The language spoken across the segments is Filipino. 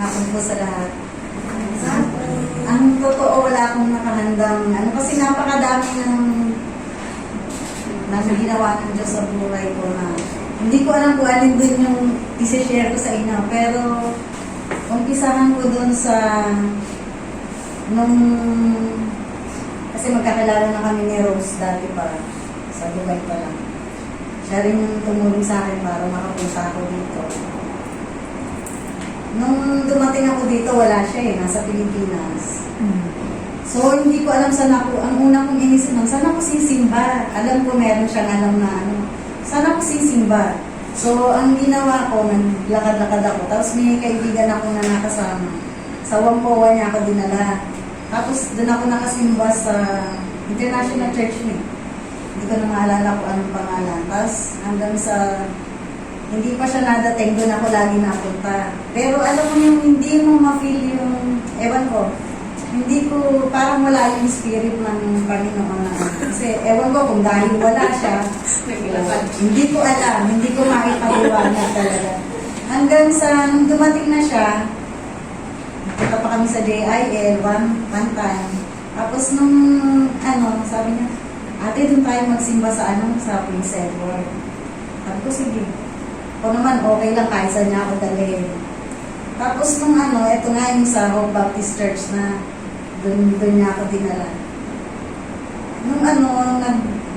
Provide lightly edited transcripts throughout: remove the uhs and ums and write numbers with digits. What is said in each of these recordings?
hapon po sa lahat. Ang totoo, wala akong nakahandang, kasi napakadami ng ginawa ng Diyos sa buhay ko na hindi ko alam kung alin dun yung isi-share ko sa inyo. Pero, umpisahan ko dun sa kasi magkakilala na kami ni Rose dati pa, sa Dubai pa lang. Siya rin yung tumulong sa akin para makapunta ako dito. Nung dumating ako dito, wala siya nasa Pilipinas. So, hindi ko alam saan ako, ang una kong inisip nun, saan ako sisimba? Alam ko meron siyang alam na saan ako sisimba? So, ang ginawa ko, naglakad-lakad ako, tapos may kaibigan ako na nakasama. Sa Wampoa niya ako dinala. Tapos, doon ako nakasimba sa International Church niya. Hindi ko na maalala kung anong pangalan. Tapos, hanggang sa hindi pa siya nadating, doon ako lagi napunta. Pero alam mo yung hindi mo ma-feel yung, ewan ko, hindi ko, parang wala yung spirit ng Panginoon na. Kasi ewan ko kung dahil wala siya, hindi ko alam, hindi ko makipag-iwanag talaga. Hanggang sa, nung dumating na siya, punta pa kami sa JIL, one time. Tapos nung, sabi niya, ate, doon tayo magsimba sa sa Prince Edward. Sabi ko, sige. O naman, okay lang kahit saan niya ako dalhin. Tapos nung ito nga yung sa Hope Baptist Church na doon niya ako dinala. Nung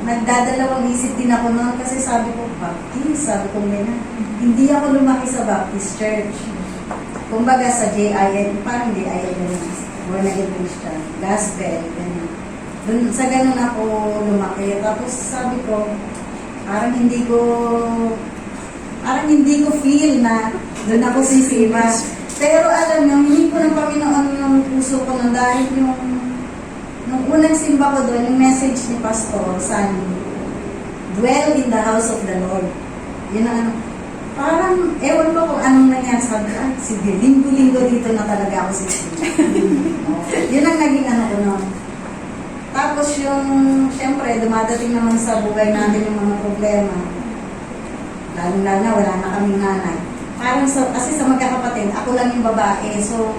nagdadalawang isip din ako noon kasi sabi ko, Baptist, sabi ko ganyan. Hindi ako lumaki sa Baptist Church. Kumbaga sa JIN, parang JIN yun, Born Again Christian, Gospel, ganyan. Dun, sa ganun ako lumaki. Tapos sabi ko, parang hindi ko feel na doon ako sisiba. Pero alam niyo, hindi ko ng Panginoon yung puso ko na dahil nung unang simba ko doon, yung message ni Pastor Sunny, dwell in the house of the Lord. Yun ang parang, ewan ko kung anong nangyari. Sabi ko, sige, linggo-linggo dito na talaga ako sisiba. Yun ang naging ko noon. Tapos yung, syempre, dumadating naman sa buhay natin yung mga problema. Lalo-lalo na, wala na kaming nanay. Parang kasi sa magkakapatid, ako lang yung babae. So,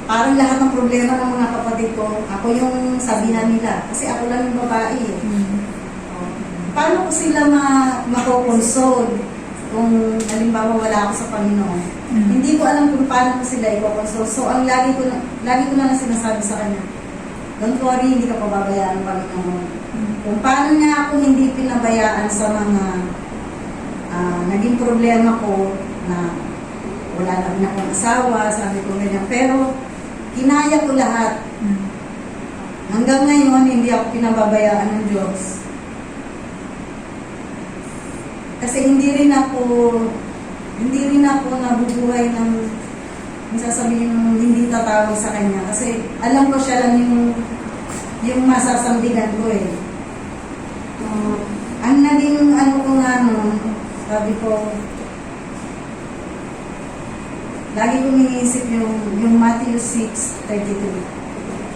parang lahat ng problema ng mga kapatid ko, ako yung sabihan nila. Kasi ako lang yung babae. Paano ko sila makokonsol kung halimbawa wala ako sa Panginoon? Hindi ko alam kung paano ko sila ikokonsol. So, ang lagi ko na lang sinasabi sa kanya, don't worry, hindi ka pababayaan ng Panginoon. Kung paano niya ako hindi pinabayaan sa mga naging problema ko na wala na rin akong asawa, sabi ko ganyan. Pero, kinaya ko lahat. Hanggang ngayon, hindi ako pinababayaan ng Diyos. Kasi hindi rin ako nabubuhay ng sasabihin ng hindi tatawag sa Kanya. Kasi alam ko siya lang yung masasambigan ko ang naging ko nga sabi ko, lagi kong iniisip yung Matthew 6:32.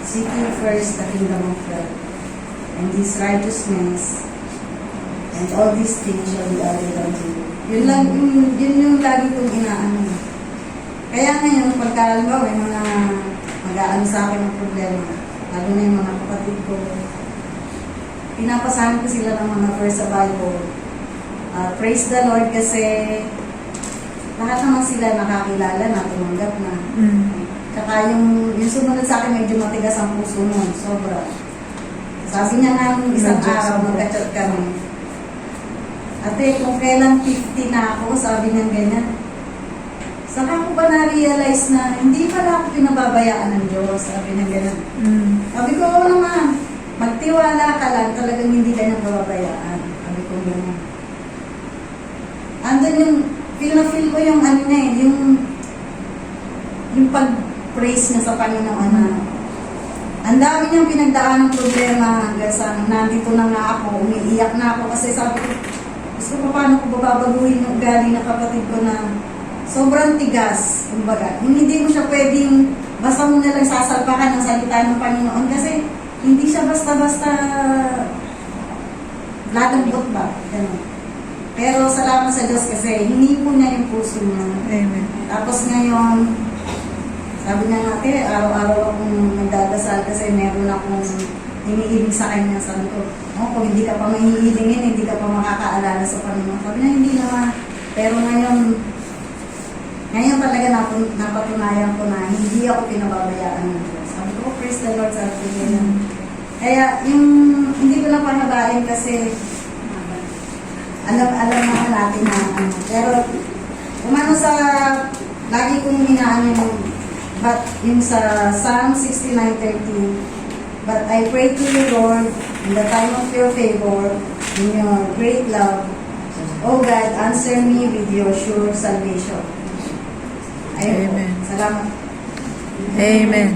Seek ye first the kingdom of God and His righteousness, and all these things shall be added unto you. Yun yung lagi kong inaano. Kaya ngayon, pagkaalabaw, may mga mag-aano sa akin ng problema, lalo na yung mga kapatid ko, pinapasahan ko sila ng mga verse sa Bible. Praise the Lord kasi lahat naman sila nakakilala na, tumanggap na. Tsaka yung sumunod sa akin, medyo matigas ang puso nun, sobra. Sabi niya nga isang araw, magka-chat kami. Ate, kung kailan 50 na ako, sabi niya ganyan. Saka ko ba na-realize na hindi pala ako pinababayaan ng Diyos, sabi niya ganyan. Sabi ko, oo naman, magtiwala ka lang, talagang hindi ka nang pababayaan. Sabi ko ganyan. Andun yung, feel ko yung yung pag-praise niya sa Panginoon na ang dami niyang pinagdaan ng problema hanggang sa nandito na nga ako, umiiyak na ako kasi sabi ko, gusto ko paano ko babaguhin yung ugali na kapatid ko na sobrang tigas, kumbaga. Hindi mo siya pwedeng, basta mo nalang sasalpakan ng salita ng Panginoon kasi hindi siya basta-basta lalambot ba? Ganun. Pero salamat sa Diyos kasi hinipo niya yung puso niya. Amen. Tapos ngayon, Sabi niya nga, araw-araw akong nagdadasal kasi meron akong iniibig sa kanya. Sabi ko, kung hindi ka pa mahihilingin, hindi ka pa makakaalala sa Panginoon. Sabi niya, hindi naman. Pero ngayon talaga napatunayan ko na hindi ako pinababayaan ng Diyos. Sabi ko, praise the Lord, sabi ko yun. Kaya hindi ko lang panabain kasi alam naman natin na pero umano sa lagi kong hinaan yung sa Psalm 69:13, but I pray to you, Lord, in the time of your favor, in your great love, O God, answer me with your sure salvation. Ayun po. Amen. Salamat. Amen.